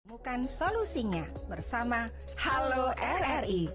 Temukan solusinya bersama Halo RRI.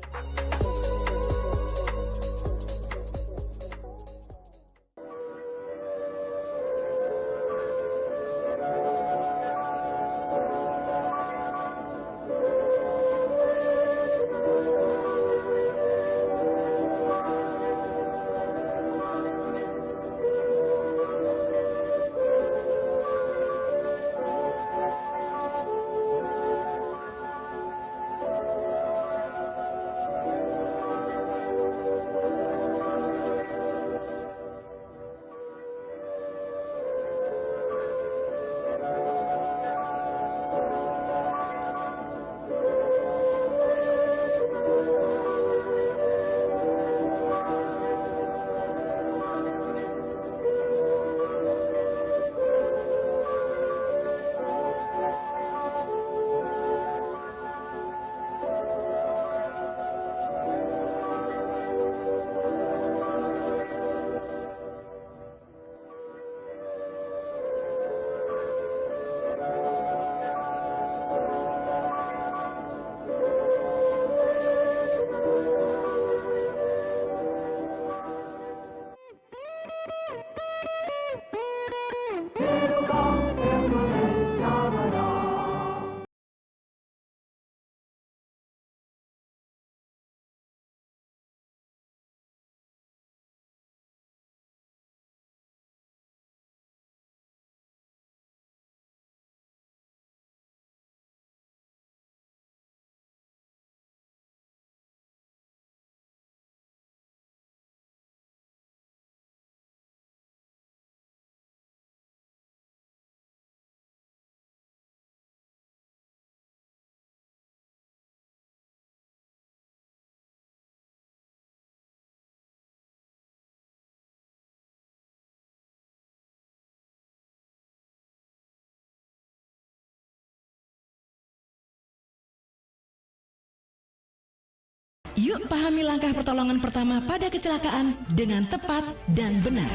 Yuk pahami langkah pertolongan pertama pada kecelakaan dengan tepat dan benar.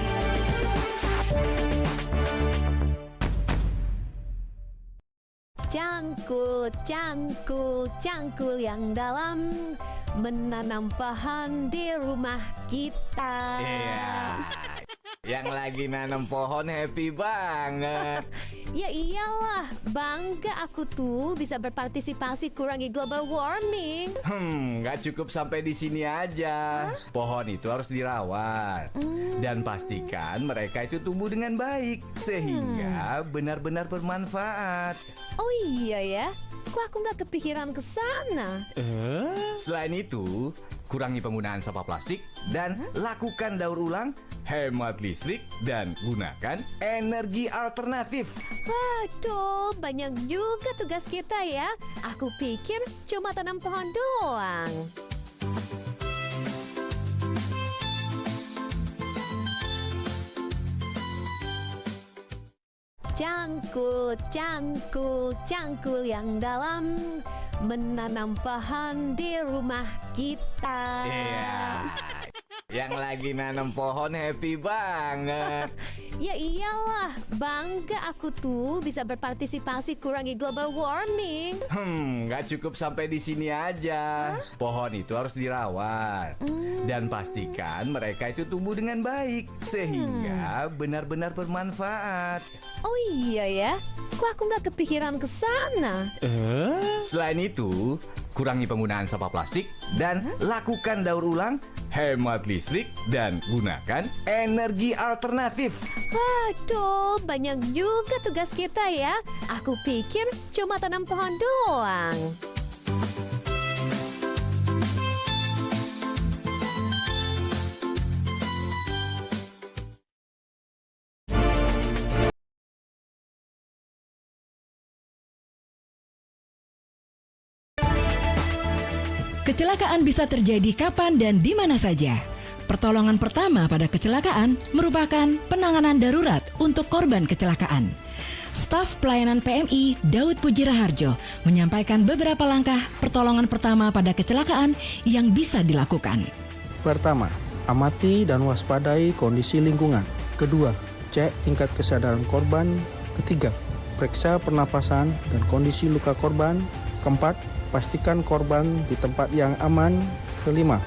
Cangkul, cangkul, cangkul yang dalam, menanam pohon di rumah kita. Iya, yang lagi nanam pohon happy banget. Ya iyalah, bangga aku tuh bisa berpartisipasi kurangi global warming. Nggak cukup sampai di sini aja. Pohon itu harus dirawat dan pastikan mereka itu tumbuh dengan baik sehingga benar-benar bermanfaat. Oh iya ya, kok aku nggak kepikiran ke sana? Selain itu, kurangi penggunaan sampah plastik dan lakukan daur ulang, hemat listrik dan gunakan energi alternatif. Waduh, banyak juga tugas kita ya. Aku pikir cuma tanam pohon doang. Cangkul, cangkul, cangkul yang dalam, menanam pohon di rumah kita. Iya, yang lagi nanam pohon happy banget. Ya iyalah, bangga aku tuh bisa berpartisipasi kurangi global warming. Nggak cukup sampai di sini aja. Pohon itu harus dirawat dan pastikan mereka itu tumbuh dengan baik sehingga benar-benar bermanfaat. Oh iya ya, kok aku nggak kepikiran ke sana? Selain itu, kurangi penggunaan sampah plastik dan lakukan daur ulang, hemat listrik dan gunakan energi alternatif. Waduh, banyak juga tugas kita ya. Aku pikir cuma tanam pohon doang. Kecelakaan bisa terjadi kapan dan di mana saja. Pertolongan pertama pada kecelakaan merupakan penanganan darurat untuk korban kecelakaan. Staf Pelayanan PMI Daud Puji Raharjo menyampaikan beberapa langkah pertolongan pertama pada kecelakaan yang bisa dilakukan. Pertama, amati dan waspadai kondisi lingkungan. Kedua, cek tingkat kesadaran korban. Ketiga, periksa pernapasan dan kondisi luka korban. Keempat, pastikan korban di tempat yang aman. Kelima,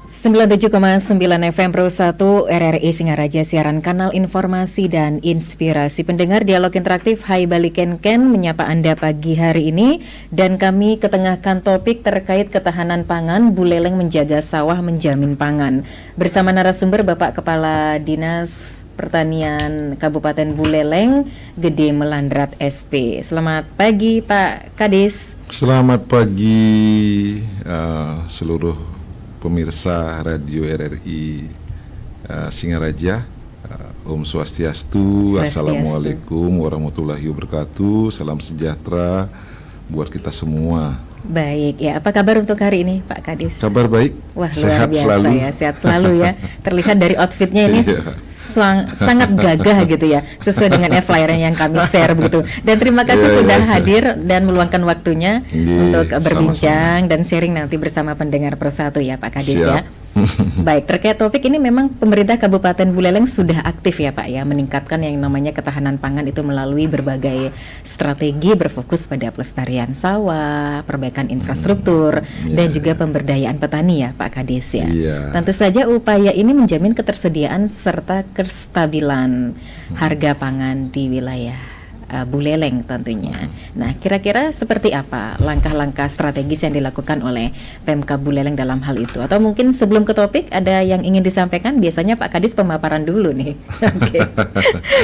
97,9 FM Pro 1 RRI Singaraja, siaran kanal informasi dan inspirasi. Pendengar dialog interaktif Hai Baliken Ken menyapa Anda pagi hari ini, dan kami ketengahkan topik terkait ketahanan pangan, Buleleng menjaga sawah menjamin pangan. Bersama narasumber Bapak Kepala Dinas Pertanian Kabupaten Buleleng, Gede Melandrat SP. Selamat pagi Pak Kadis. Selamat pagi seluruh pemirsa Radio RRI Singaraja. Om Swastiastu. Assalamualaikum warahmatullahi wabarakatuh. Salam sejahtera buat kita semua. Baik, ya, apa kabar untuk hari ini Pak Kadis? Kabar baik. Wah, sehat luar biasa selalu. Ya, sehat selalu ya. Terlihat dari outfitnya ini sangat gagah gitu ya, sesuai dengan flyer yang kami share begitu. Dan terima kasih sudah hadir dan meluangkan waktunya untuk berbincang dan sharing nanti bersama pendengar Persatu ya Pak Kadis. Siap. Ya. Baik, terkait topik ini memang pemerintah Kabupaten Buleleng sudah aktif ya Pak ya, meningkatkan yang namanya ketahanan pangan itu melalui berbagai strategi berfokus pada pelestarian sawah, perbaikan infrastruktur, dan juga pemberdayaan petani ya Pak Kadis ya. Tentu saja upaya ini menjamin ketersediaan serta kestabilan harga pangan di wilayah Buleleng tentunya. Nah, kira-kira seperti apa langkah-langkah strategis yang dilakukan oleh Pemkab Buleleng dalam hal itu? Atau mungkin sebelum ke topik ada yang ingin disampaikan? Biasanya Pak Kadis pemaparan dulu nih. Oke.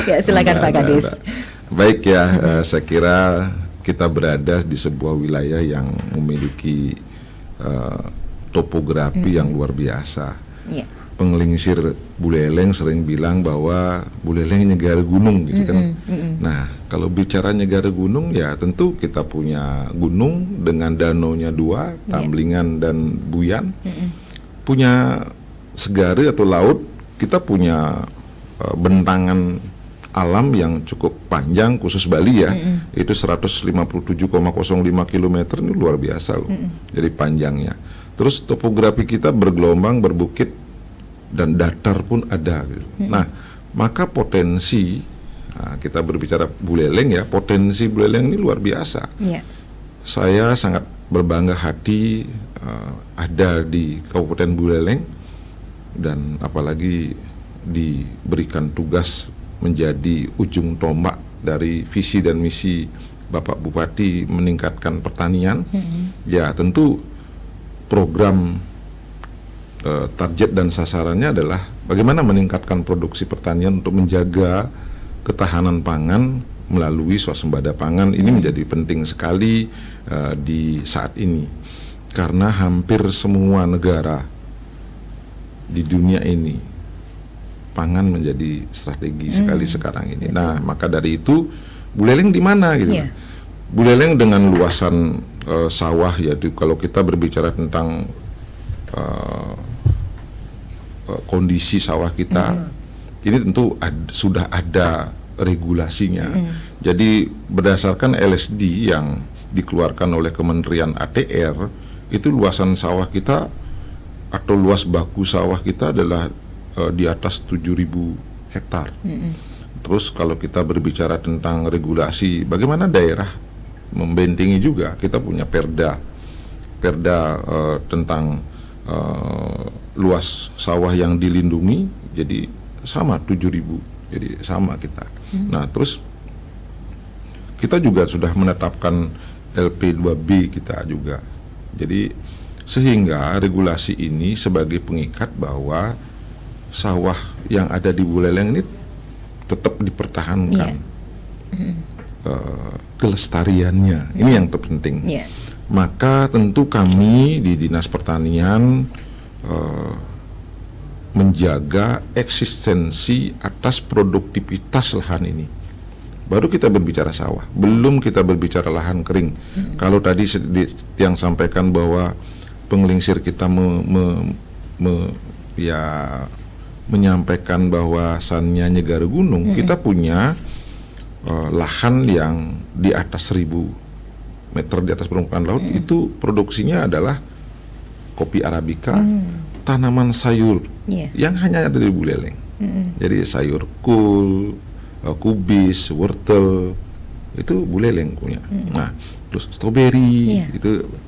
Ya, silakan Pak Kadis. Baik ya, saya kira kita berada di sebuah wilayah yang memiliki topografi yang luar biasa. Yeah. Penglingsir Buleleng sering bilang bahwa Buleleng negara gunung gitu kan. Nah, kalau bicara negara gunung ya tentu kita punya gunung dengan danaunya 2, Tamblingan dan Buyan. Punya segara atau laut, kita punya bentangan alam yang cukup panjang khusus Bali ya. Itu 157,05 km, ini luar biasa loh. Jadi panjangnya. Terus topografi kita bergelombang, berbukit, dan datar pun ada gitu. Nah, maka potensi kita berbicara Buleleng ya, potensi Buleleng ini luar biasa. Saya sangat berbangga hati ada di Kabupaten Buleleng, dan apalagi diberikan tugas menjadi ujung tombak dari visi dan misi Bapak Bupati meningkatkan pertanian. Ya tentu program target dan sasarannya adalah bagaimana meningkatkan produksi pertanian untuk menjaga ketahanan pangan melalui swasembada pangan. Ini menjadi penting sekali di saat ini, karena hampir semua negara di dunia ini pangan menjadi strategi sekali sekarang ini. Nah, maka dari itu Buleleng di mana gitu? Buleleng dengan luasan sawah, yaitu kalau kita berbicara tentang kondisi sawah kita, ini tentu sudah ada regulasinya. Jadi berdasarkan LSD yang dikeluarkan oleh Kementerian ATR, itu luasan sawah kita atau luas baku sawah kita adalah di atas 7.000 hektar. Terus kalau kita berbicara tentang regulasi, bagaimana daerah membentengi juga, kita punya perda tentang luas sawah yang dilindungi, jadi sama 7.000, jadi sama kita. Nah, terus kita juga sudah menetapkan LP2B kita juga. Jadi sehingga regulasi ini sebagai pengikat bahwa sawah yang ada di Buleleng ini tetap dipertahankan kelestariannya. Ini yang terpenting. Maka tentu kami di Dinas Pertanian menjaga eksistensi atas produktivitas lahan ini. Baru kita berbicara sawah, belum kita berbicara lahan kering. Kalau tadi yang sampaikan bahwa penglingsir kita menyampaikan bahwasannya negara gunung, kita punya lahan yang di atas 1.000 meter di atas permukaan laut, itu produksinya adalah kopi arabica, tanaman sayur yang hanya ada di Buleleng. Jadi sayur kul, kubis, wortel, itu Buleleng punya. Nah, terus stroberi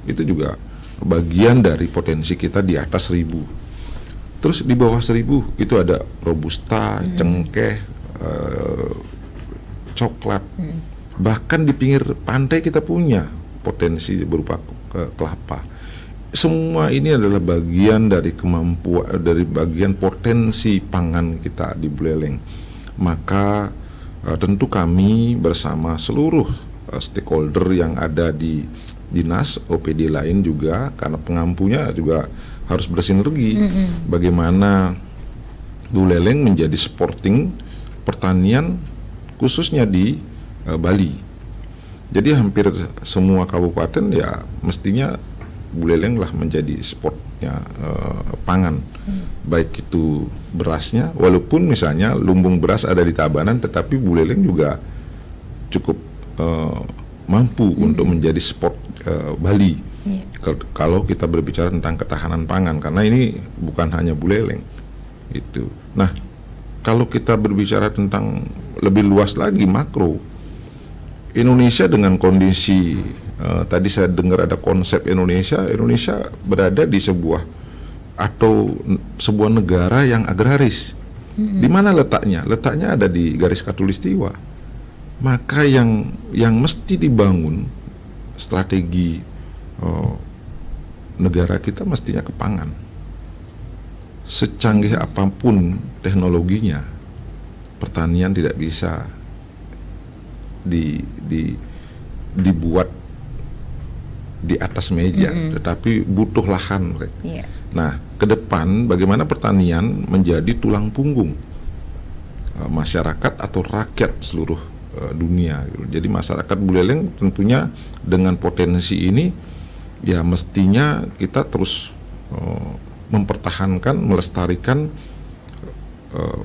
itu juga bagian dari potensi kita di atas 1000. Terus di bawah 1000 itu ada robusta, cengkeh, coklat. Bahkan di pinggir pantai kita punya potensi berupa kelapa. Semua ini adalah bagian dari kemampuan, dari bagian potensi pangan kita di Buleleng. Maka tentu kami bersama seluruh stakeholder yang ada di dinas OPD lain juga, karena pengampunya juga harus bersinergi. Bagaimana Buleleng menjadi supporting pertanian khususnya di Bali. Jadi hampir semua kabupaten ya mestinya Buleleng lah menjadi supportnya pangan. Baik itu berasnya, walaupun misalnya lumbung beras ada di Tabanan, tetapi Buleleng juga cukup mampu untuk menjadi support Bali. Kalau kita berbicara tentang ketahanan pangan, karena ini bukan hanya Buleleng itu. Nah, kalau kita berbicara tentang lebih luas lagi makro, Indonesia dengan kondisi tadi saya dengar ada konsep Indonesia berada di sebuah negara yang agraris. Di mana letaknya? Letaknya ada di garis khatulistiwa. Maka yang mesti dibangun strategi negara kita mestinya ke pangan. Secanggih apapun teknologinya, pertanian tidak bisa dibuat di atas meja, tetapi butuh lahan. Nah, ke depan bagaimana pertanian menjadi tulang punggung masyarakat atau rakyat seluruh dunia. Jadi masyarakat Buleleng tentunya dengan potensi ini ya mestinya kita terus mempertahankan, melestarikan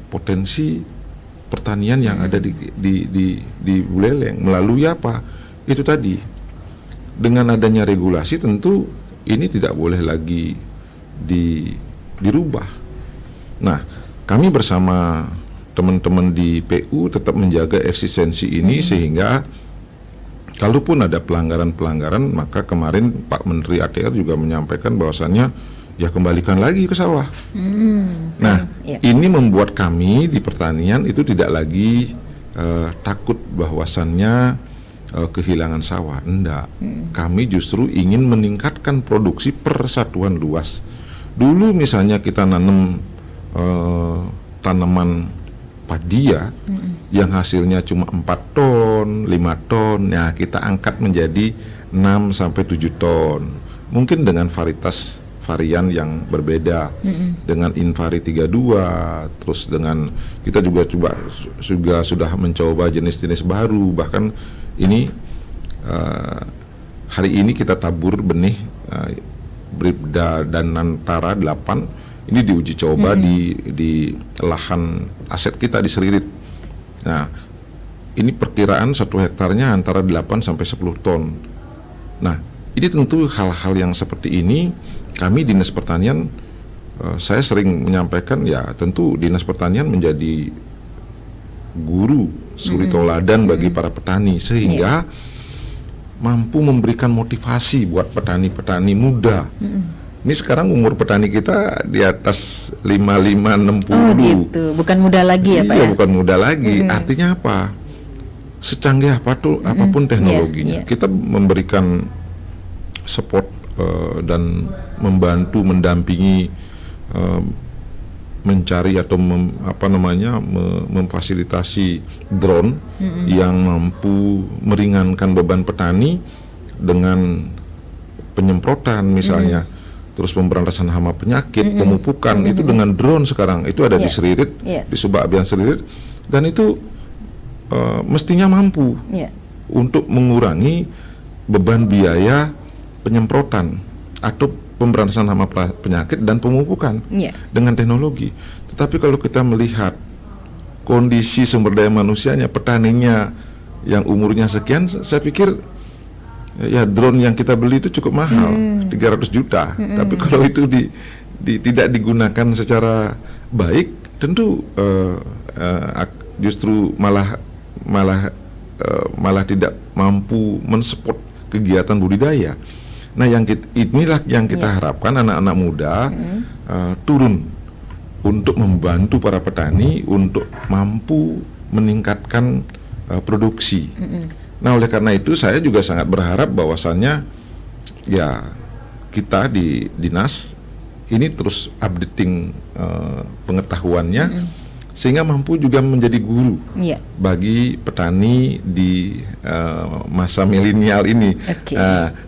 potensi pertanian yang ada di Buleleng. Melalui apa? Itu tadi, dengan adanya regulasi tentu ini tidak boleh lagi dirubah. Nah, kami bersama teman-teman di PU tetap menjaga eksistensi ini sehingga kalaupun ada pelanggaran-pelanggaran, maka kemarin Pak Menteri ATR juga menyampaikan bahwasannya ya kembalikan lagi ke sawah. Nah, ini membuat kami di pertanian itu tidak lagi takut bahwasannya kehilangan sawah. Enggak. Kami justru ingin meningkatkan produksi per satuan luas. Dulu misalnya kita nanam tanaman padia yang hasilnya cuma 4 ton, 5 ton, ya kita angkat menjadi 6 sampai 7 ton. Mungkin dengan varian yang berbeda, dengan Invari 32, terus dengan kita juga sudah mencoba jenis-jenis baru. Bahkan ini hari ini kita tabur benih Bribda dan Nantara 8 ini diuji coba di lahan aset kita di Seririt. Nah, ini perkiraan 1 hektarnya antara 8 sampai 10 ton. Nah, ini tentu hal-hal yang seperti ini kami Dinas Pertanian, saya sering menyampaikan ya tentu Dinas Pertanian menjadi guru suri toladan bagi para petani sehingga mampu memberikan motivasi buat petani-petani muda. Ini sekarang umur petani kita di atas 55-60. Oh gitu, bukan muda lagi ya Pak ya? Bukan muda lagi. Artinya apa? Secanggih apapun teknologinya, kita memberikan support dan membantu mendampingi mencari atau memfasilitasi drone yang mampu meringankan beban petani dengan penyemprotan misalnya, terus pemberantasan hama penyakit, pemupukan itu dengan drone sekarang itu ada di Seririt, di Subak Abian Seririt, dan itu mestinya mampu untuk mengurangi beban biaya penyemprotan atau pemberantasan hama penyakit dan pemupukan dengan teknologi. Tetapi kalau kita melihat kondisi sumber daya manusianya, petaninya yang umurnya sekian, saya pikir ya drone yang kita beli itu cukup mahal, 300 juta. Tapi kalau itu tidak digunakan secara baik, tentu justru malah malah tidak mampu mensupport kegiatan budidaya. Nah, inilah yang kita harapkan anak-anak muda turun untuk membantu para petani untuk mampu meningkatkan produksi. Nah, oleh karena itu saya juga sangat berharap bahwasannya ya kita di dinas ini terus updating pengetahuannya sehingga mampu juga menjadi guru bagi petani di masa milenial ini.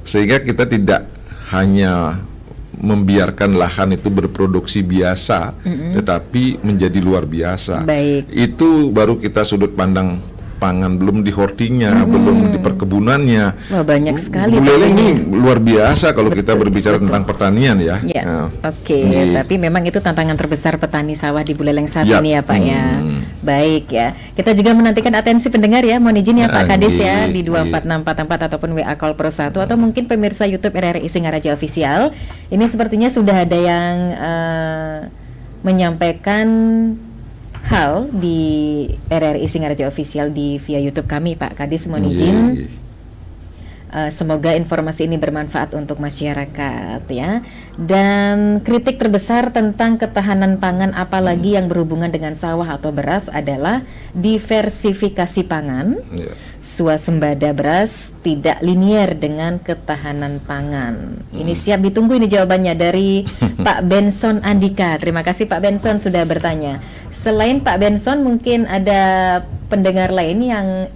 Sehingga kita tidak hanya membiarkan lahan itu berproduksi biasa, tetapi menjadi luar biasa. Itu baru kita sudut pandang pangan, belum di hortinya, belum di perkebunannya. Wah, banyak sekali. Buleleng ini luar biasa kalau kita berbicara tentang pertanian ya. Tapi memang itu tantangan terbesar petani sawah di Buleleng saat ini ya Pak ya. Baik ya. Kita juga menantikan atensi pendengar ya. Mohon izin ya Pak Kadis ya di 24644 ataupun WA Call Pro 1 atau mungkin pemirsa YouTube RRI Singaraja Official. Ini sepertinya sudah ada yang menyampaikan hal di RRI Singaraja Official via YouTube kami Pak Kadis, mohon izin. Semoga informasi ini bermanfaat untuk masyarakat ya. Dan kritik terbesar tentang ketahanan pangan apalagi yang berhubungan dengan sawah atau beras adalah diversifikasi pangan. Swasembada beras tidak linier dengan ketahanan pangan. Ini siap ditunggu ini jawabannya dari Pak Benson Andika. Terima kasih Pak Benson sudah bertanya. Selain Pak Benson, mungkin ada pendengar lain yang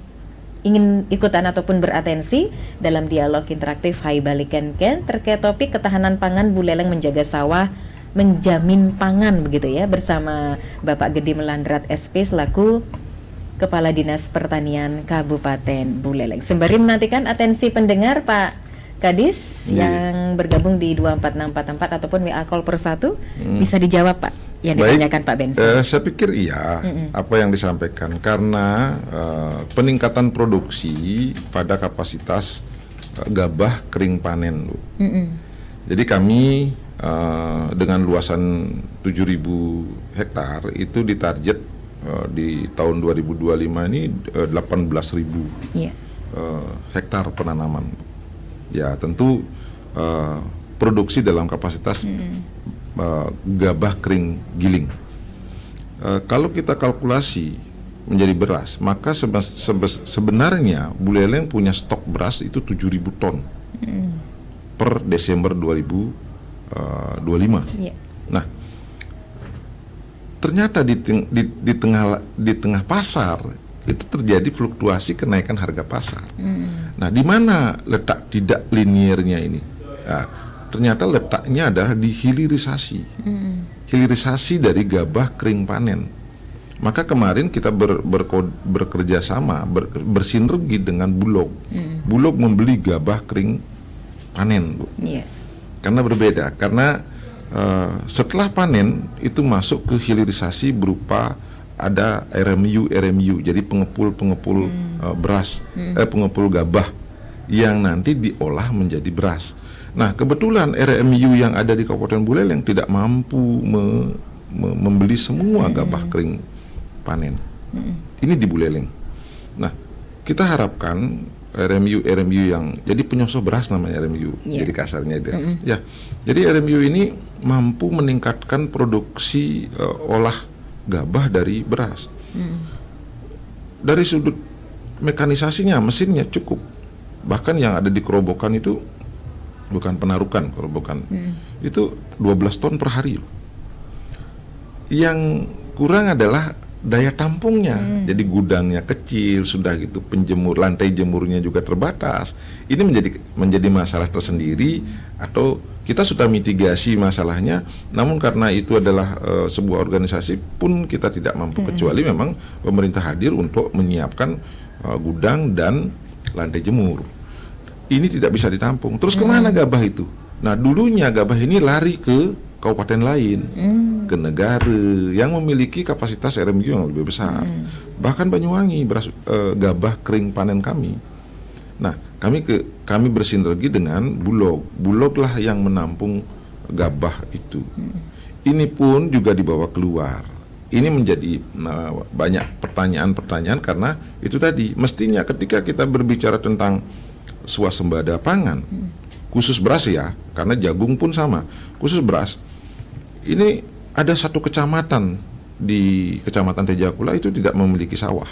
ingin ikutan ataupun beratensi dalam dialog interaktif Hai Balik Ken terkait topik ketahanan pangan Buleleng menjaga sawah menjamin pangan begitu ya, bersama Bapak Gede Melandrat SP selaku Kepala Dinas Pertanian Kabupaten Buleleng. Sembari menantikan atensi pendengar Pak Kadis yang bergabung di 24644 ataupun WA Call Pro 1 bisa dijawab Pak yang ditanyakan Pak Benson. Saya pikir iya apa yang disampaikan karena peningkatan produksi pada kapasitas gabah kering panen. Jadi kami dengan luasan 7.000 hektar itu ditarget di tahun 2025 ini 18.000 hektar penanaman. Ya tentu produksi dalam kapasitas gabah kering giling. Kalau kita kalkulasi menjadi beras, maka sebenarnya Buleleng punya stok beras itu 7.000 ton per Desember 2025. Nah, ternyata di tengah pasar itu terjadi fluktuasi kenaikan harga pasar. Nah, di mana letak tidak liniernya ini? Nah, ternyata letaknya adalah di hilirisasi. Hilirisasi dari gabah kering panen. Maka kemarin kita bekerja sama, bersinergi dengan Bulog. Bulog membeli gabah kering panen, Bu. Karena berbeda, karena setelah panen itu masuk ke hilirisasi berupa ada RMU, jadi pengepul beras, pengepul gabah yang nanti diolah menjadi beras. Nah, kebetulan RMU yang ada di Kabupaten Buleleng tidak mampu membeli semua gabah kering panen. Ini di Buleleng. Nah, kita harapkan RMU yang jadi penyosok beras namanya RMU, jadi kasarnya itu. Ya, jadi RMU ini mampu meningkatkan produksi olah gabah dari beras. Dari sudut mekanisasinya, mesinnya cukup. Bahkan yang ada di kerobokan itu bukan penarukan, kerobokan itu 12 ton per hari. Yang kurang adalah daya tampungnya. Jadi gudangnya kecil, sudah gitu lantai jemurnya juga terbatas. Ini menjadi masalah tersendiri, atau kita sudah mitigasi masalahnya, namun karena itu adalah sebuah organisasi pun kita tidak mampu, kecuali memang pemerintah hadir untuk menyiapkan gudang dan lantai jemur. Ini tidak bisa ditampung. Terus kemana gabah itu? Nah, dulunya gabah ini lari ke kabupaten lain, ke negara yang memiliki kapasitas RMU yang lebih besar. Bahkan Banyuwangi gabah kering panen kami. Nah, kami bersinergi dengan Bulog. Bulog lah yang menampung gabah itu. Ini pun juga dibawa keluar ini menjadi banyak pertanyaan-pertanyaan karena itu tadi mestinya ketika kita berbicara tentang swasembada pangan, khusus beras ya, karena jagung pun sama, khusus beras, ini ada satu kecamatan di Kecamatan Tejakula itu tidak memiliki sawah.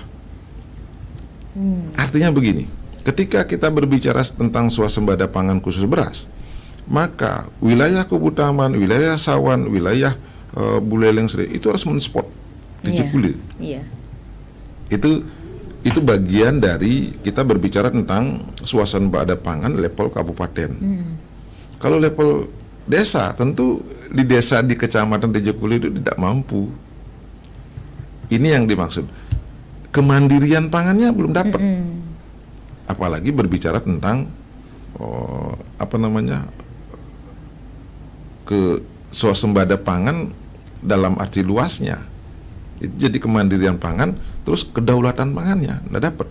Artinya begini, ketika kita berbicara tentang swasembada pangan khusus beras, maka wilayah Kubutaman, wilayah Sawan, wilayah Buleleng Sri itu harus menspot di Cikule. Itu bagian dari kita berbicara tentang swasembada pangan level kabupaten. Kalau level desa, tentu di desa di Kecamatan Cikule itu tidak mampu. Ini yang dimaksud. Kemandirian pangannya belum dapat. Apalagi berbicara tentang ke swasembada pangan dalam arti luasnya. Itu jadi kemandirian pangan, terus kedaulatan pangannya nggak dapat.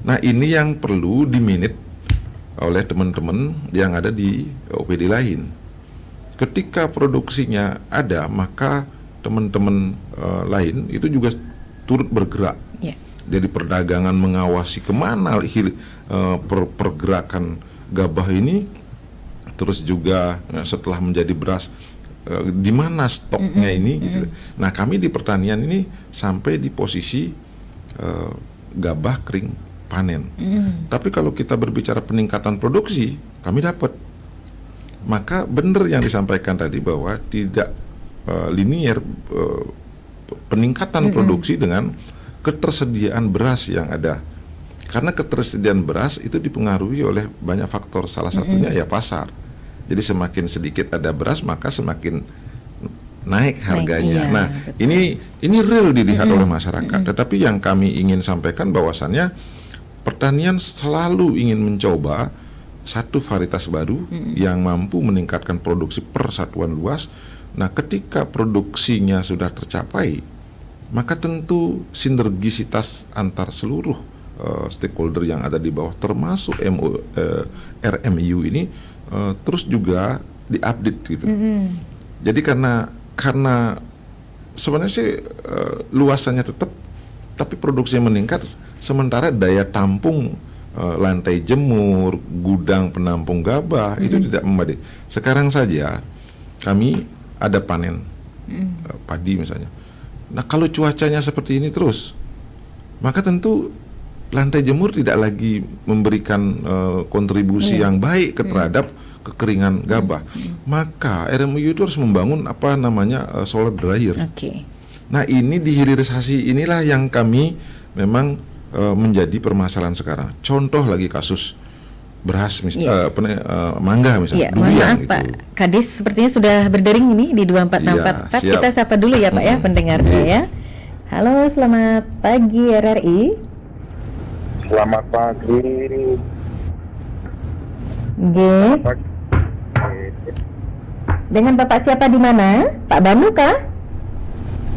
Nah, ini yang perlu diminit oleh teman-teman yang ada di OPD lain. Ketika produksinya ada, maka teman-teman lain itu juga turut bergerak. Jadi perdagangan mengawasi kemana pergerakan gabah ini, terus juga setelah menjadi beras di mana stoknya ini gitu. Nah, kami di pertanian ini sampai di posisi gabah kering panen. Tapi kalau kita berbicara peningkatan produksi, kami dapat. Maka benar yang disampaikan tadi bahwa tidak linier peningkatan produksi dengan ketersediaan beras yang ada. Karena ketersediaan beras itu dipengaruhi oleh banyak faktor. Salah satunya ya pasar. Jadi semakin sedikit ada beras, maka semakin naik harganya. Nah, ini real dilihat oleh masyarakat. Tetapi yang kami ingin sampaikan bahwasannya pertanian selalu ingin mencoba satu varietas baru yang mampu meningkatkan produksi per satuan luas. Nah, ketika produksinya sudah tercapai, maka tentu sinergisitas antar seluruh stakeholder yang ada di bawah, termasuk RMU ini terus juga diupdate gitu. Jadi karena sebenarnya sih luasannya tetap, tapi produksinya meningkat, sementara daya tampung lantai jemur, gudang penampung gabah itu tidak memadai. Sekarang saja kami ada panen padi misalnya. Nah, kalau cuacanya seperti ini terus, maka tentu lantai jemur tidak lagi memberikan kontribusi yang baik terhadap kekeringan gabah. Maka RMU itu harus membangun solar dryer. Nah, ini di hilirisasi inilah yang kami memang menjadi permasalahan sekarang. Contoh lagi kasus beras mangga misalnya. Mohon maaf gitu. Pak Kadis sepertinya sudah berdering ini di 2464. Kita sapa dulu ya Pak ya pendengarnya ya. Halo, selamat pagi RRI. Selamat pagi. Dengan Bapak siapa di mana? Pak Banu kah?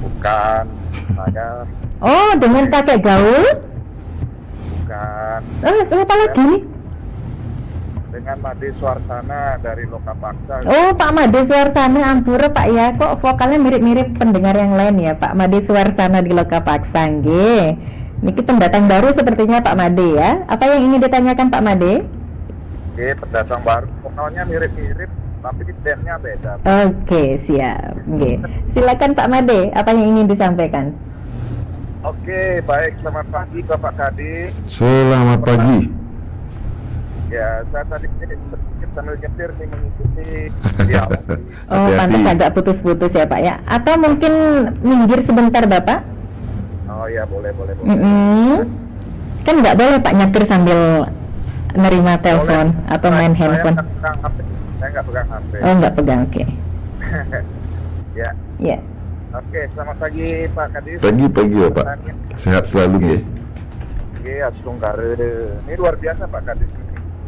Bukan, saya. Oh, dengan kakek gaul? Bukan. Siapa lagi nih? Dengan Made Suarsana dari Lokapaksa. Oh, Pak Made Suarsana, ampura Pak ya. Kok vokalnya mirip-mirip pendengar yang lain ya, Pak Made Suarsana di Lokapaksa, nggih. Niki pendatang baru sepertinya Pak Made ya. Apa yang ingin ditanyakan Pak Made? Oke, pendatang baru. Vokalnya mirip-mirip, tapi di bandnya beda. Oke, siap. Oke. Silakan Pak Made, apa yang ingin disampaikan? Oke, baik. Selamat pagi Bapak Kadis. Selamat pagi. Ya, saya tadi sedikit sambil nyetir nih mengikuti dialog. Oh, pantas agak putus-putus ya Pak ya. Atau mungkin minggir sebentar Bapak? Oh ya, boleh. Kan nggak boleh Pak nyetir sambil nerima telepon atau main handphone. Saya nggak pegang HP. Oh, nggak pegang, oke. Ya. Ya. Oke, selamat pagi Pak Kadis. Pagi Bapak. Sehat selalu ya. Oke, Astunggare. Ini luar biasa Pak Kadis.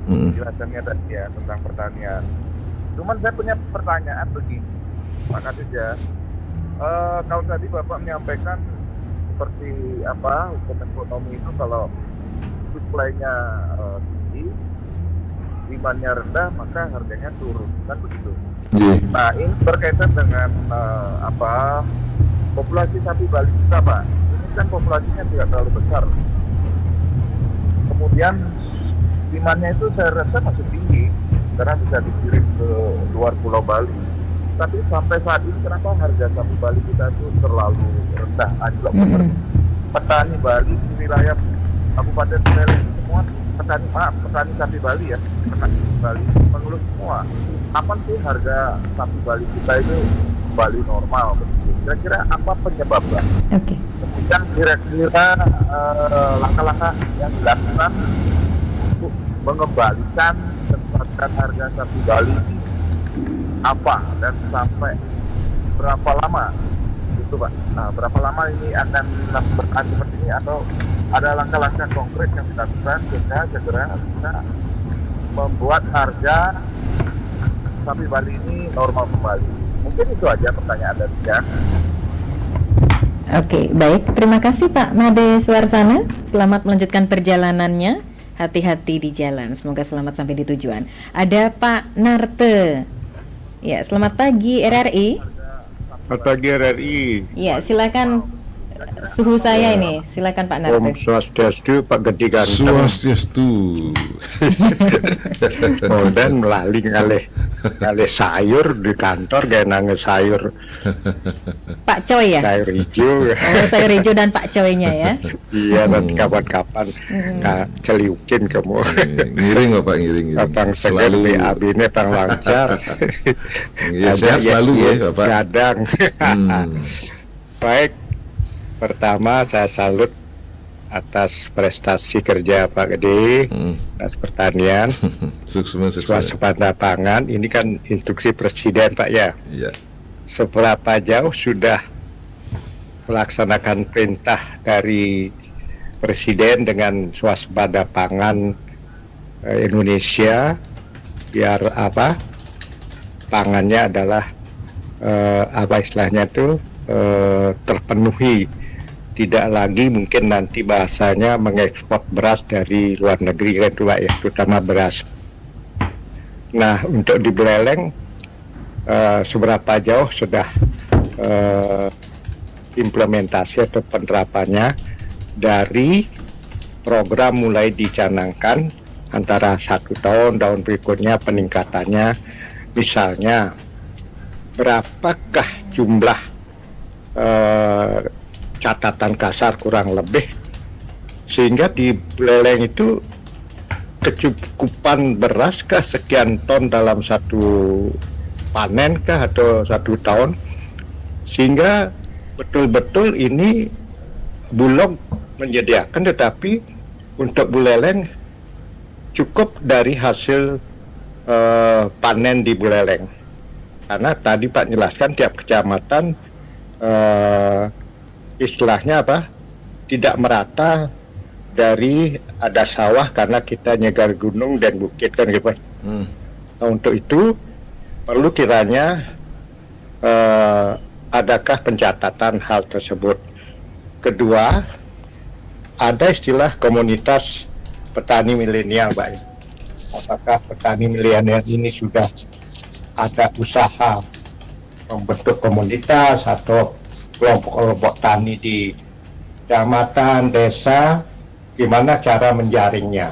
Jelasannya tadi ya tentang pertanian. Cuman saya punya pertanyaan begini, Pak Kadis ya. Kalau tadi Bapak menyampaikan seperti hukum ekonomi itu kalau supply-nya tinggi, demand-nya rendah, maka harganya turun, kan begitu. Nah, ini berkaitan dengan populasi sapi Bali kita Pak, ini kan populasinya tidak terlalu besar. Kemudian demandnya itu saya rasa masih tinggi karena bisa dikirim ke luar Pulau Bali. Tapi sampai saat ini kenapa harga sapi Bali kita itu terlalu rendah? Anjlok. Petani Bali di wilayah Kabupaten Buleleng semua petani sapi Bali ya, petani Bali mengeluh semua. Kapan sih harga sapi Bali kita itu kembali normal? Kira-kira apa penyebabnya? Oke. Kemudian kira-kira langkah-langkah yang dilakukan untuk mengembalikan kesetaraan harga sapi Bali ini apa dan sampai berapa lama itu Pak? Nah, berapa lama ini akan bertahan seperti ini atau ada langkah-langkah konkret yang dilakukan sehingga segera bisa membuat harga sapi Bali ini normal kembali? Mungkin itu aja pertanyaan dari saya. Oke, baik. Terima kasih Pak Made Suarsana. Selamat melanjutkan perjalanannya. Hati-hati di jalan. Semoga selamat sampai di tujuan. Ada Pak Narte. Ya, selamat pagi RRI. Selamat pagi RRI. Ya, silakan suhu saya ini. Silakan Pak Narte. Om Swastiastu, Pak Gede Ganteng. Swastiastu. Oh, dan melalui ngalih sayur di kantor kayak nangis sayur. Pak Coy ya? Sayur hijau. Oh, sayur hijau dan Pak Coy-nya ya. Iya, nanti kapan-kapan celiukin kamu. Ngiring Bapak, ngiring. Abang selalu BAB ini Bang lancar. Ya, sehat selalu ya Bapak. Gadang. Baik. Pertama saya salut atas prestasi kerja Pak Gede atas pertanian, swasembada pangan. Ini kan instruksi Presiden Pak ya. Iya. Seberapa jauh sudah melaksanakan perintah dari Presiden dengan swasembada pangan Indonesia biar apa? Pangannya adalah apa istilahnya itu terpenuhi. Tidak lagi mungkin nanti bahasanya mengekspor beras dari luar negeri kan Pak ya, terutama beras. Nah, untuk di Buleleng seberapa jauh sudah implementasi atau penerapannya dari program mulai dicanangkan antara 1 tahun berikutnya peningkatannya, misalnya berapakah jumlah catatan kasar kurang lebih sehingga di Buleleng itu kecukupan beras kah sekian ton dalam satu panen kah atau 1 tahun sehingga betul-betul ini Bulog menyediakan, tetapi untuk Buleleng cukup dari hasil panen di Buleleng karena tadi Pak jelaskan tiap kecamatan istilahnya apa tidak merata dari ada sawah karena kita nyegar gunung dan bukit kan gitu. Nah, untuk itu perlu kiranya adakah pencatatan hal tersebut. Kedua, ada istilah komunitas petani milenial Pak. Apakah petani milenial ini sudah ada usaha membentuk komunitas atau kelompok-kelompok tani di kecamatan, desa, gimana cara menjaringnya,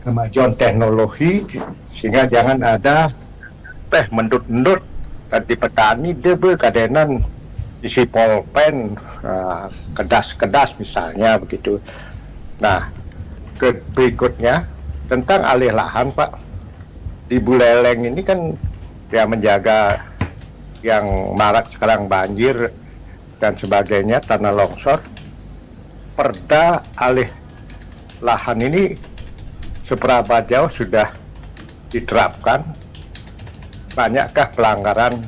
kemajuan teknologi sehingga jangan ada mendut-mendut di petani debe kadenan isi polpen kedas-kedas misalnya begitu. Nah, berikutnya tentang alih lahan Pak di Buleleng ini kan ya menjaga yang marak sekarang banjir dan sebagainya, tanah longsor. Perda alih lahan ini seberapa jauh sudah diterapkan? Banyakkah pelanggaran?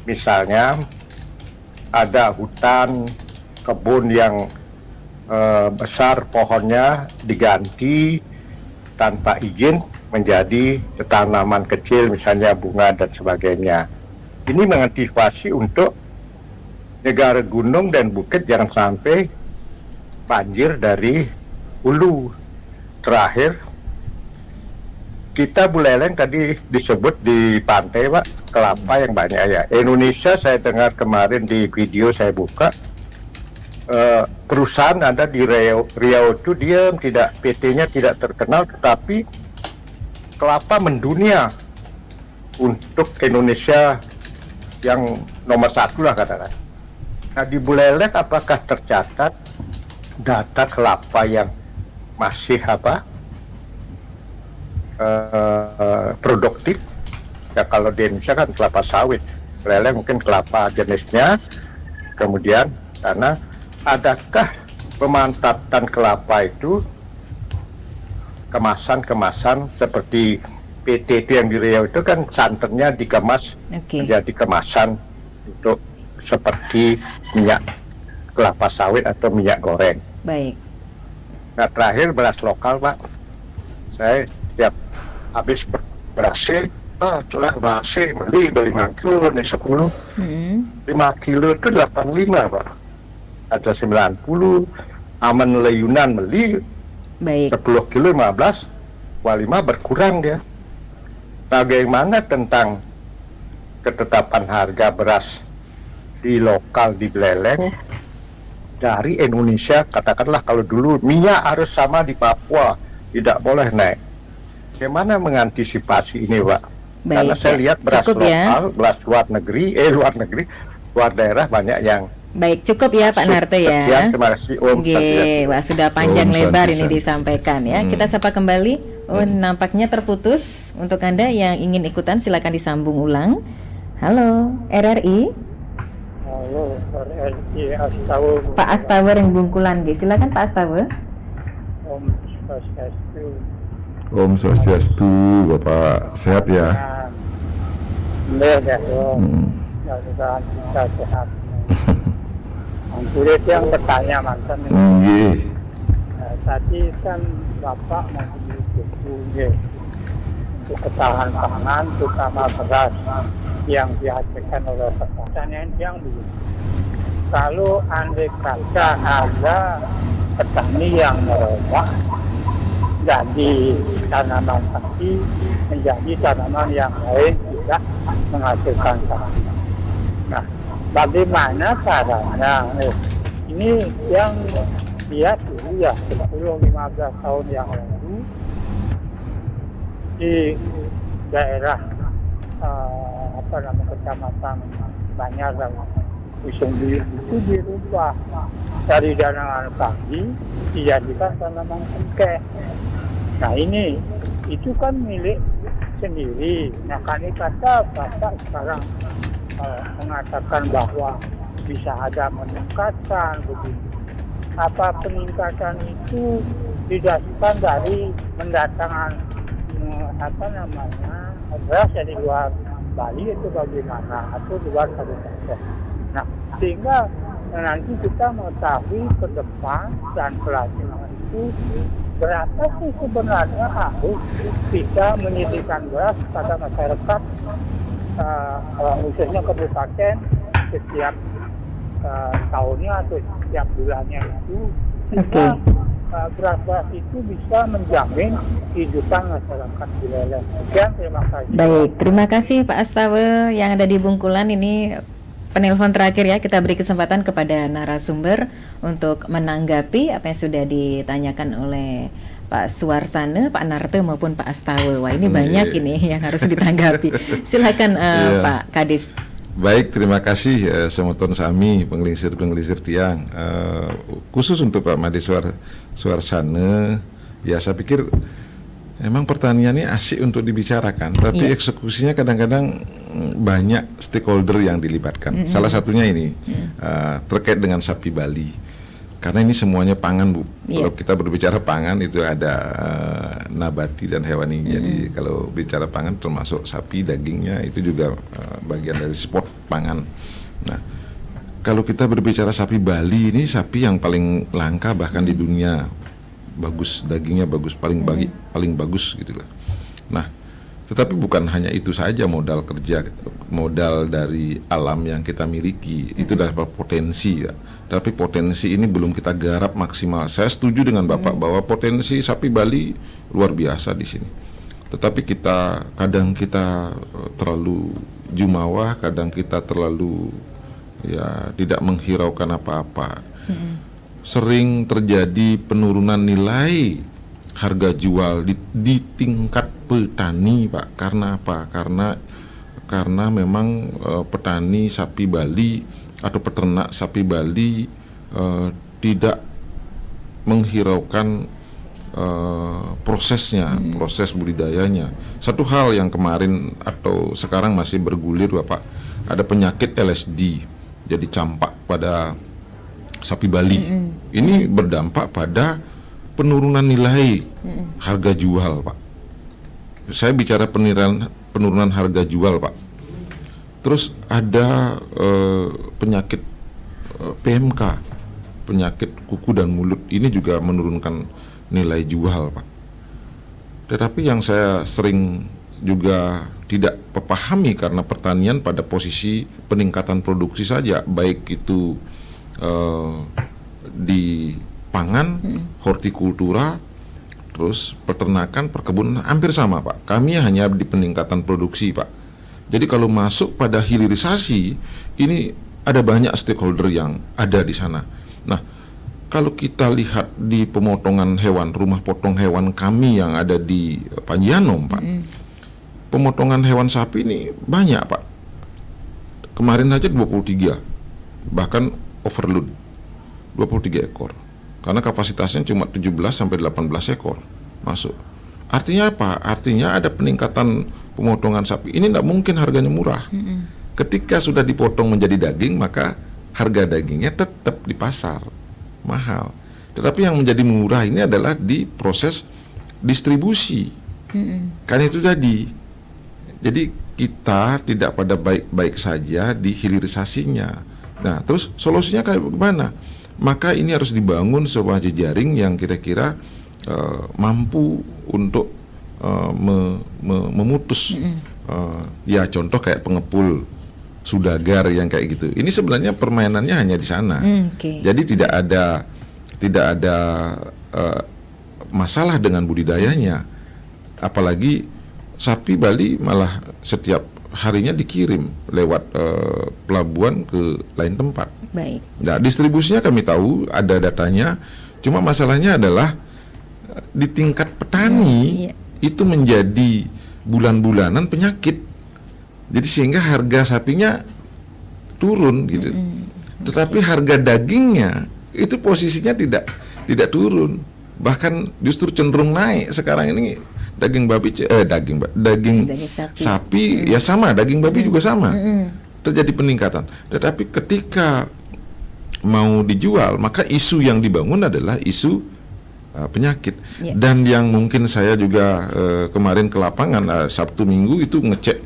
Misalnya ada hutan, kebun yang besar pohonnya diganti tanpa izin menjadi tanaman kecil, misalnya bunga dan sebagainya. Ini mengantisipasi untuk negara gunung dan bukit jangan sampai banjir dari hulu. Terakhir, kita Buleleng tadi disebut di pantai Pak, kelapa yang banyak ya. Indonesia saya dengar kemarin di video saya buka, perusahaan ada di Riau itu diam, tidak, PT-nya tidak terkenal, tetapi kelapa mendunia untuk Indonesia yang nomor 1 lah katakan. Nah di Buleleng apakah tercatat data kelapa yang masih produktif? Ya kalau di Indonesia kan kelapa sawit, Buleleng mungkin kelapa jenisnya. Kemudian karena adakah pemanfaatan kelapa itu kemasan-kemasan seperti PT itu yang di Riau itu kan santannya dikemas menjadi kemasan untuk seperti minyak kelapa sawit atau minyak goreng. Baik. Nah terakhir beras lokal Pak, saya tiap habis beras telah basi beli 5 kilo nih 10 5 kilo itu 85 Pak, ada 90. Aman Leyunan beli 10 kilo 15, 25 berkurang dia. Bagaimana tentang ketetapan harga beras di lokal di Buleleng dari Indonesia? Katakanlah kalau dulu minyak harus sama di Papua, tidak boleh naik. Bagaimana mengantisipasi ini Pak? Karena saya lihat beras lokal, beras luar negeri, luar daerah banyak yang. Baik, cukup ya Pak Narte ya. Terima kasih Om. Wah, sudah panjang lebar ini disampaikan ya. Kita sapa kembali. Oh, nampaknya terputus. Untuk Anda yang ingin ikutan silakan disambung ulang. Halo, RRI. Halo, RRI Astawa. Pak Astawa yang Bungkulan, silakan Pak Astawa. Om Swastiastu. Om Swastiastu, Bapak sehat ya? Alhamdulillah ya Om. Mudah-mudahan kita sehat. Kulit yang bertanya mantan. Tadi kan Bapak membeli buku untuk ketahanan pangan, terutama beras yang dihasilkan oleh pertanian yang begini. Kalau andai kata ada petani yang merubah dari tanaman tadi menjadi tanaman yang lain tidak menghasilkan pangan. Nah, bagaimana caranya? Ini yang lihat dulu ya 10-15 tahun yang lalu di daerah kecamatan Banjar dan Usung itu dirubah dari tanaman padi dijadikan tanaman cengkeh. Nah ini itu kan milik sendiri. Nah kan kata Bapak sekarang mengatakan bahwa bisa ada meningkatkan begini. Apa peningkatan itu didasarkan dari mendatangkan beras dari luar Bali itu bagaimana atau luar kabupaten. Nah sehingga nanti kita mengetahui ke depan dan pelaksanaan itu berapa sih sebenarnya harus kita menyediakan beras pada masyarakat khususnya kabupaten setiap tahunnya atau setiap bulannya itu sehingga beras-beras itu bisa menjamin kehidupan masyarakat di Buleleng. Sekian, terima kasih. Baik, terima kasih Pak Astawa yang ada di Bungkulan. Ini penelpon terakhir ya, kita beri kesempatan kepada narasumber untuk menanggapi apa yang sudah ditanyakan oleh Pak Suarsana, Pak Narte maupun Pak Astawa. Wah ini banyak ini yang harus ditanggapi. Silakan Pak Kadis. Baik, terima kasih Semoton Sami, pengelisir tiang. Khusus untuk Pak Made Suarsana, ya saya pikir memang pertanian ini asik untuk dibicarakan, tapi eksekusinya kadang-kadang banyak stakeholder yang dilibatkan. Salah satunya ini terkait dengan sapi Bali. Karena ini semuanya pangan Bu. Kalau kita berbicara pangan itu ada nabati dan hewani. Jadi kalau bicara pangan termasuk sapi, dagingnya itu juga bagian dari spot pangan. Nah, kalau kita berbicara sapi Bali ini sapi yang paling langka bahkan di dunia. Bagus, dagingnya bagus, paling bagus gitu lah. Nah, tetapi bukan hanya itu saja modal kerja, modal dari alam yang kita miliki. Itu dapat potensi ya. Tapi potensi ini belum kita garap maksimal. Saya setuju dengan Bapak bahwa potensi sapi Bali luar biasa di sini. Tetapi kadang kita terlalu jumawa, kadang kita terlalu ya tidak menghiraukan apa-apa. Sering terjadi penurunan nilai harga jual di tingkat petani, Pak. Karena apa? Karena memang petani sapi Bali atau peternak sapi Bali tidak menghiraukan prosesnya, proses budidayanya. Satu hal yang kemarin atau sekarang masih bergulir, Bapak, ada penyakit LSD, jadi campak pada sapi Bali. Ini berdampak pada penurunan nilai harga jual, Pak. Saya bicara penurunan harga jual, Pak. Terus ada penyakit PMK, penyakit kuku dan mulut. Ini juga menurunkan nilai jual, Pak. Tetapi yang saya sering juga tidak pahami, karena pertanian pada posisi peningkatan produksi saja, baik itu di pangan, hortikultura, terus peternakan, perkebunan, hampir sama, Pak. Kami hanya di peningkatan produksi, Pak. Jadi kalau masuk pada hilirisasi, ini ada banyak stakeholder yang ada di sana. Nah, kalau kita lihat di pemotongan hewan, rumah potong hewan kami yang ada di Panjianom, Pak, pemotongan hewan sapi ini banyak, Pak. Kemarin aja 23, bahkan overload 23 ekor. Karena kapasitasnya cuma 17 sampai 18 ekor masuk. Artinya apa? Artinya ada peningkatan pemotongan sapi. Ini tidak mungkin harganya murah. Ketika sudah dipotong menjadi daging, maka harga dagingnya tetap di pasar mahal. Tetapi yang menjadi murah ini adalah di proses distribusi. Kan itu tadi. Jadi kita tidak pada baik-baik saja di hilirisasinya. Nah, terus solusinya kayak bagaimana? Maka ini harus dibangun sebuah jejaring yang kira-kira mampu untuk memutus. Ya contoh kayak pengepul sudagar yang kayak gitu. Ini sebenarnya permainannya hanya di sana. Jadi tidak ada masalah dengan budidayanya. Apalagi sapi Bali malah setiap harinya dikirim lewat pelabuhan ke lain tempat. Baik. Nah, distribusinya kami tahu, ada datanya. Cuma masalahnya adalah di tingkat petani itu menjadi bulan-bulanan penyakit. Jadi sehingga harga sapinya turun gitu. Tetapi harga dagingnya itu posisinya tidak turun. Bahkan justru cenderung naik sekarang ini. Daging babi, daging sapi ya sama, daging babi juga sama. Terjadi peningkatan. Tetapi ketika mau dijual, maka isu yang dibangun adalah isu penyakit. Dan yang mungkin saya juga kemarin ke lapangan Sabtu Minggu itu ngecek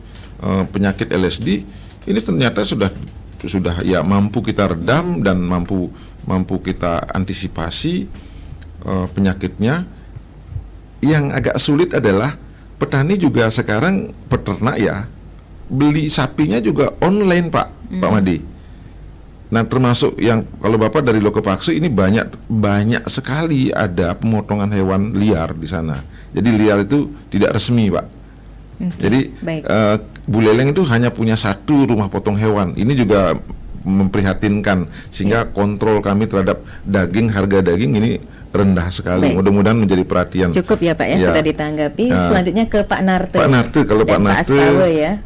penyakit LSD, ini ternyata sudah ya mampu kita redam dan mampu kita antisipasi penyakitnya. Yang agak sulit adalah petani juga sekarang, peternak ya, beli sapinya juga online, Pak Madi. Nah, termasuk yang kalau Bapak dari Lokopaksu ini banyak sekali ada pemotongan hewan liar di sana. Jadi liar itu tidak resmi, Pak. Jadi Buleleng itu hanya punya satu rumah potong hewan. Ini juga memprihatinkan, sehingga kontrol kami terhadap daging, harga daging ini rendah sekali. Mudah-mudahan menjadi perhatian. Cukup ya, Pak ya, sudah ditanggapi. Selanjutnya ke Pak Narte. Pak Narte, kalau Pak Narte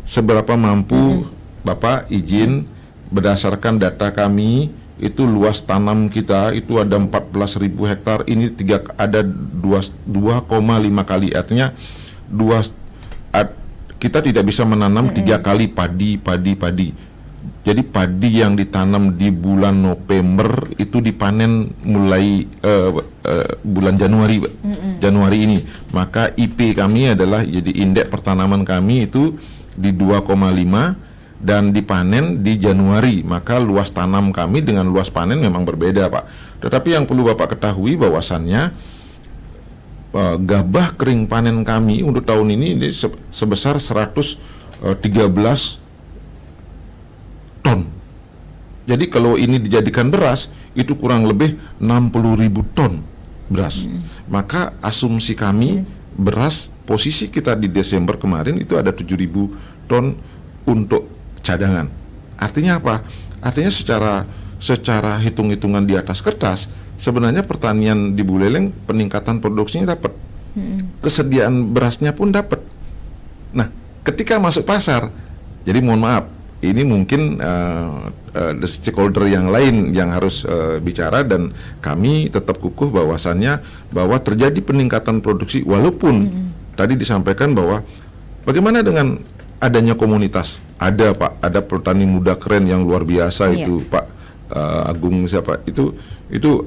seberapa mampu Bapak izin, berdasarkan data kami itu luas tanam kita itu ada 14.000 hektar, ini ada 2,5 kali, artinya kita tidak bisa menanam 3 kali padi. Jadi padi yang ditanam di bulan November itu dipanen mulai bulan Januari, Januari ini. Maka IP kami adalah, jadi indeks pertanaman kami itu di 2,5 dan dipanen di Januari. Maka luas tanam kami dengan luas panen memang berbeda, Pak. Tetapi yang perlu Bapak ketahui bahwasannya gabah kering panen kami untuk tahun ini sebesar 113 ton. Jadi kalau ini dijadikan beras, itu kurang lebih 60.000 ton beras. Maka asumsi kami beras, posisi kita di Desember kemarin itu ada 7.000 ton untuk cadangan. Artinya apa? Artinya secara hitung-hitungan di atas kertas, sebenarnya pertanian di Buleleng peningkatan produksinya dapat, kesediaan berasnya pun dapat. Nah, ketika masuk pasar, jadi mohon maaf, ini mungkin the stakeholder yang lain yang harus bicara, dan kami tetap kukuh bahwasannya bahwa terjadi peningkatan produksi, walaupun tadi disampaikan bahwa bagaimana dengan adanya komunitas. Ada Pak, ada petani muda keren yang luar biasa itu Pak Agung siapa itu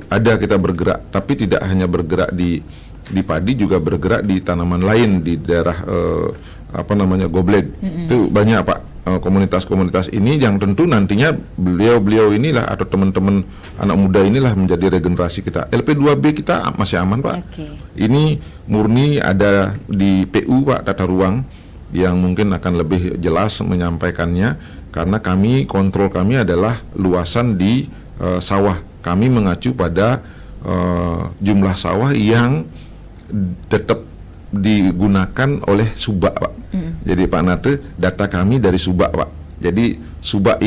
ada, kita bergerak, tapi tidak hanya bergerak di padi, juga bergerak di tanaman lain di daerah Gobleg. Itu banyak Pak komunitas-komunitas ini yang tentu nantinya beliau inilah atau teman-teman anak muda inilah menjadi regenerasi kita. LP2B kita masih aman Pak. Ini murni ada di PU Pak, tata ruang, yang mungkin akan lebih jelas menyampaikannya, karena kontrol kami adalah luasan di sawah. Kami mengacu pada jumlah sawah yang tetap digunakan oleh Subak Pak. Jadi Pak Nate, data kami dari Subak Pak. Jadi Subak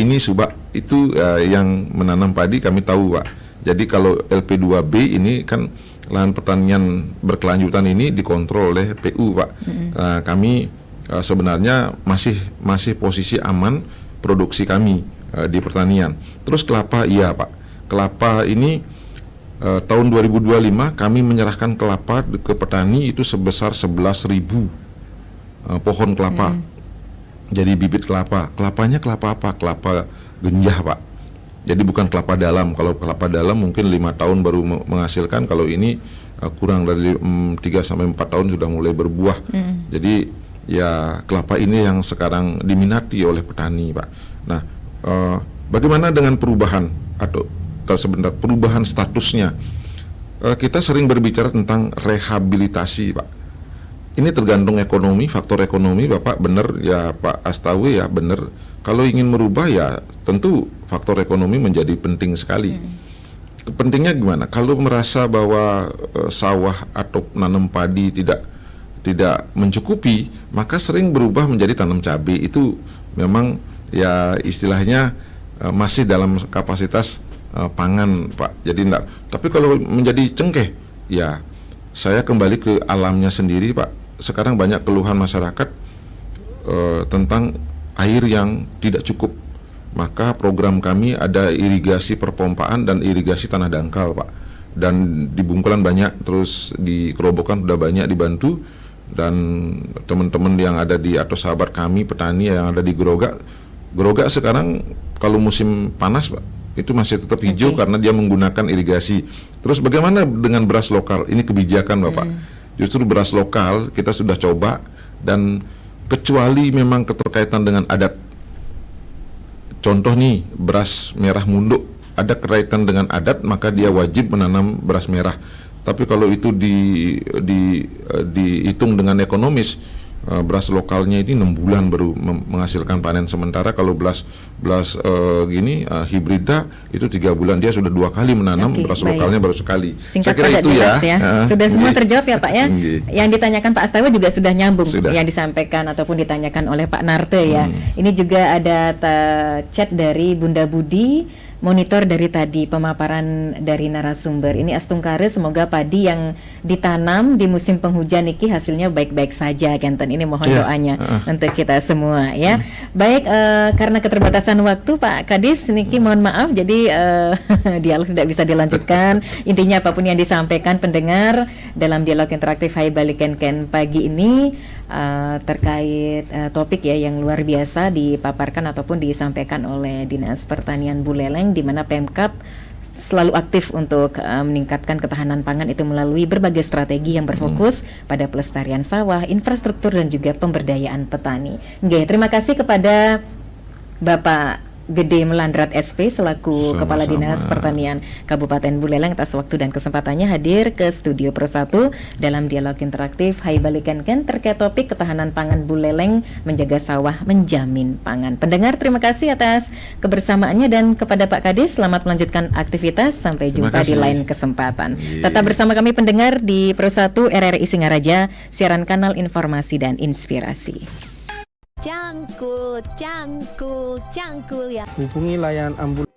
itu yang menanam padi kami tahu Pak. Jadi kalau LP2B ini kan lahan pertanian berkelanjutan ini dikontrol oleh PU Pak. Kami sebenarnya masih posisi aman produksi kami di pertanian. Terus kelapa, iya Pak. Kelapa ini tahun 2025 kami menyerahkan kelapa ke petani itu sebesar 11.000 pohon kelapa. Jadi bibit kelapa. Kelapanya kelapa apa? Kelapa genjah Pak. Jadi bukan kelapa dalam. Kalau kelapa dalam mungkin 5 tahun baru menghasilkan. Kalau ini kurang dari 3-4 tahun sudah mulai berbuah. Jadi ya kelapa ini yang sekarang diminati oleh petani Pak. Nah, bagaimana dengan perubahan atau sebentar perubahan statusnya? Kita sering berbicara tentang rehabilitasi Pak. Ini tergantung ekonomi, faktor ekonomi Bapak benar ya Pak Astawi ya benar. Kalau ingin merubah ya tentu faktor ekonomi menjadi penting sekali. Pentingnya gimana? Kalau merasa bahwa sawah atau nanam padi tidak mencukupi, maka sering berubah menjadi tanam cabai. Itu memang ya istilahnya masih dalam kapasitas pangan Pak. Jadi enggak. Tapi kalau menjadi cengkeh, ya saya kembali ke alamnya sendiri Pak. Sekarang banyak keluhan masyarakat tentang air yang tidak cukup. Maka program kami ada irigasi perpompaan dan irigasi tanah dangkal Pak. Dan di Bungkulan banyak, terus di Kerobokan sudah banyak dibantu. Dan teman-teman yang ada di atau sahabat kami petani yang ada di Gerogak sekarang kalau musim panas Pak, itu masih tetap hijau karena dia menggunakan irigasi. Terus bagaimana dengan beras lokal? Ini kebijakan Bapak. Justru beras lokal kita sudah coba, dan kecuali memang keterkaitan dengan adat. Contoh nih, beras merah munduk ada kaitan dengan adat, maka dia wajib menanam beras merah. Tapi kalau itu dihitung dengan ekonomis, beras lokalnya ini 6 bulan baru menghasilkan panen. Sementara kalau beras hibrida itu 3 bulan, dia sudah 2 kali menanam. Beras lokalnya baru sekali. Singkat padat jelas ya. Sudah semua terjawab ya Pak ya. Yang ditanyakan Pak Astawa juga sudah nyambung. Yang disampaikan ataupun ditanyakan oleh Pak Narte ya. Ini juga ada chat dari Bunda Budi. Monitor dari tadi pemaparan dari narasumber ini Astungkare, semoga padi yang ditanam di musim penghujan niki hasilnya baik-baik saja Kenten. Ini mohon doanya untuk kita semua ya. Baik, karena keterbatasan waktu Pak Kadis niki mohon maaf, jadi dialog tidak bisa dilanjutkan. Intinya apapun yang disampaikan pendengar dalam dialog interaktif Hai Balikan Ken pagi ini terkait topik ya yang luar biasa dipaparkan ataupun disampaikan oleh Dinas Pertanian Buleleng, di mana Pemkab selalu aktif untuk meningkatkan ketahanan pangan itu melalui berbagai strategi yang berfokus pada pelestarian sawah, infrastruktur dan juga pemberdayaan petani. Oke, terima kasih kepada Bapak Gede Melandrat SP selaku Kepala Dinas Pertanian Kabupaten Buleleng atas waktu dan kesempatannya hadir ke Studio Pro 1 dalam dialog interaktif Hai Balikan Ken terkait topik ketahanan pangan Buleleng, menjaga sawah, menjamin pangan. Pendengar, terima kasih atas kebersamaannya, dan kepada Pak Kadis selamat melanjutkan aktivitas, sampai jumpa di lain kesempatan. Tetap bersama kami pendengar di Pro 1 RRI Singaraja, siaran kanal informasi dan inspirasi. Jangkul cangkul ya. Hubungi layanan ambulans